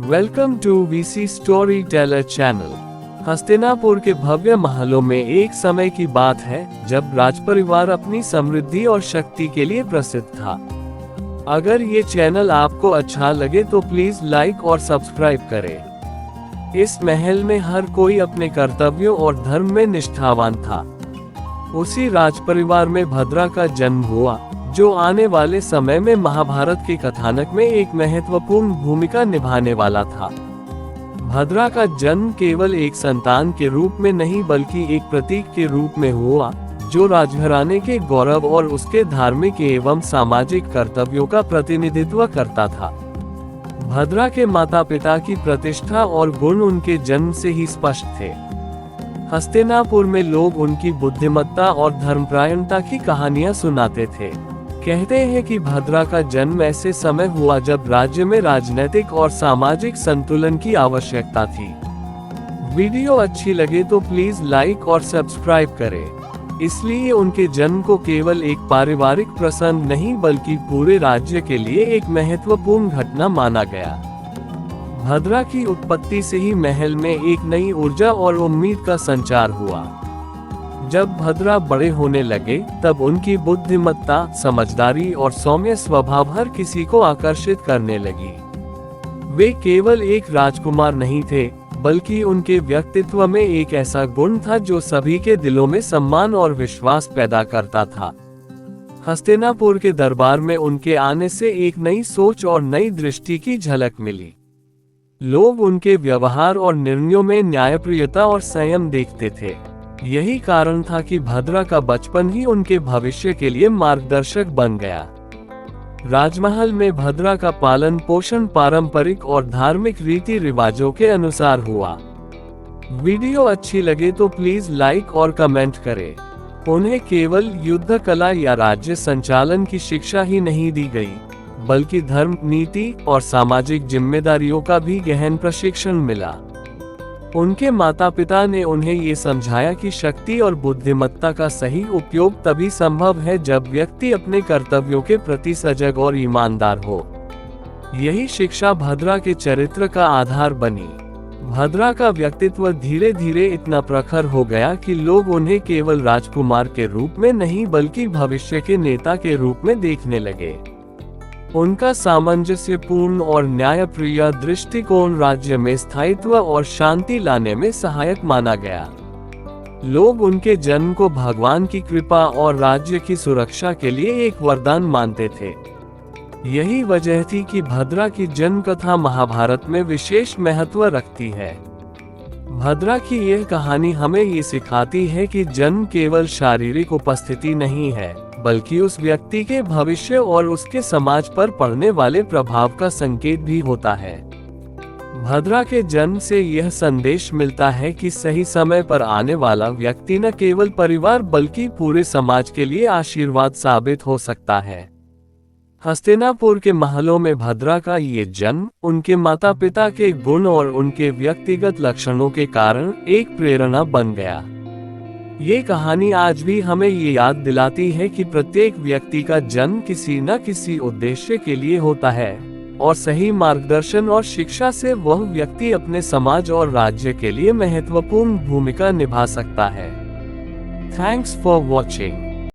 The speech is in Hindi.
Welcome to VC story teller channel. Hastinapur के भव्य महलों में एक समय की बात है जब राजपरिवार अपनी समृद्धि और शक्ति के लिए प्रसिद्ध था। अगर ये चैनल आपको अच्छा लगे तो प्लीज लाइक और सब्सक्राइब करें। इस महल में हर कोई अपने कर्तव्यों और धर्म में निष्ठावान था। उसी राजपरिवार में भद्रा का जन्म हुआ, जो आने वाले समय में महाभारत के कथानक में एक महत्वपूर्ण भूमिका निभाने वाला था। भद्रा का जन्म केवल एक संतान के रूप में नहीं बल्कि एक प्रतीक के रूप में हुआ, जो राजघराने के गौरव और उसके धार्मिक एवं सामाजिक कर्तव्यों का प्रतिनिधित्व करता था। भद्रा के माता पिता की प्रतिष्ठा और गुण उनके जन्म से ही स्पष्ट थे। हस्तिनापुर में लोग उनकी बुद्धिमत्ता और धर्मपरायणता की कहानियां सुनाते थे। कहते हैं कि भद्रा का जन्म ऐसे समय हुआ जब राज्य में राजनीतिक और सामाजिक संतुलन की आवश्यकता थी। वीडियो अच्छी लगे तो प्लीज लाइक और सब्सक्राइब करें। इसलिए उनके जन्म को केवल एक पारिवारिक प्रसंग नहीं बल्कि पूरे राज्य के लिए एक महत्वपूर्ण घटना माना गया। भद्रा की उत्पत्ति से ही महल में एक नई ऊर्जा और उम्मीद का संचार हुआ। जब भद्रा बड़े होने लगे तब उनकी बुद्धिमत्ता, समझदारी और सौम्य स्वभाव हर किसी को आकर्षित करने लगी। वे केवल एक राजकुमार नहीं थे, बल्कि उनके व्यक्तित्व में एक ऐसा गुण था जो सभी के दिलों में सम्मान और विश्वास पैदा करता था। हस्तिनापुर के दरबार में उनके आने से एक नई सोच और नई दृष्टि की झलक मिली। लोग उनके व्यवहार और निर्णयों में न्यायप्रियता और संयम देखते थे। यही कारण था कि भद्रा का बचपन ही उनके भविष्य के लिए मार्गदर्शक बन गया। राजमहल में भद्रा का पालन पोषण पारंपरिक और धार्मिक रीति रिवाजों के अनुसार हुआ। वीडियो अच्छी लगे तो प्लीज लाइक और कमेंट करें। उन्हें केवल युद्ध कला या राज्य संचालन की शिक्षा ही नहीं दी गई, बल्कि धर्म, नीति और सामाजिक जिम्मेदारियों का भी गहन प्रशिक्षण मिला। उनके माता पिता ने उन्हें ये समझाया कि शक्ति और बुद्धिमत्ता का सही उपयोग तभी संभव है जब व्यक्ति अपने कर्तव्यों के प्रति सजग और ईमानदार हो। यही शिक्षा भद्रा के चरित्र का आधार बनी। भद्रा का व्यक्तित्व धीरे धीरे इतना प्रखर हो गया कि लोग उन्हें केवल राजकुमार के रूप में नहीं बल्कि भविष्य के नेता के रूप में देखने लगे। उनका सामंजस्यपूर्ण और न्यायप्रिय दृष्टिकोण राज्य में स्थायित्व और शांति लाने में सहायक माना गया। लोग उनके जन्म को भगवान की कृपा और राज्य की सुरक्षा के लिए एक वरदान मानते थे। यही वजह थी कि भद्रा की जन्म कथा महाभारत में विशेष महत्व रखती है। भद्रा की यह कहानी हमें ये सिखाती है कि जन्म केवल शारीरिक उपस्थिति नहीं है, बल्कि उस व्यक्ति के भविष्य और उसके समाज पर पड़ने वाले प्रभाव का संकेत भी होता है। भद्रा के जन्म से यह संदेश मिलता है कि सही समय पर आने वाला व्यक्ति न केवल परिवार बल्कि पूरे समाज के लिए आशीर्वाद साबित हो सकता है। हस्तिनापुर के महलों में भद्रा का ये जन्म उनके माता पिता के गुण और उनके व्यक्तिगत लक्षणों के कारण एक प्रेरणा बन गया। ये कहानी आज भी हमें ये याद दिलाती है कि प्रत्येक व्यक्ति का जन्म किसी न किसी उद्देश्य के लिए होता है और सही मार्गदर्शन और शिक्षा से वह व्यक्ति अपने समाज और राज्य के लिए महत्वपूर्ण भूमिका निभा सकता है। Thanks for watching.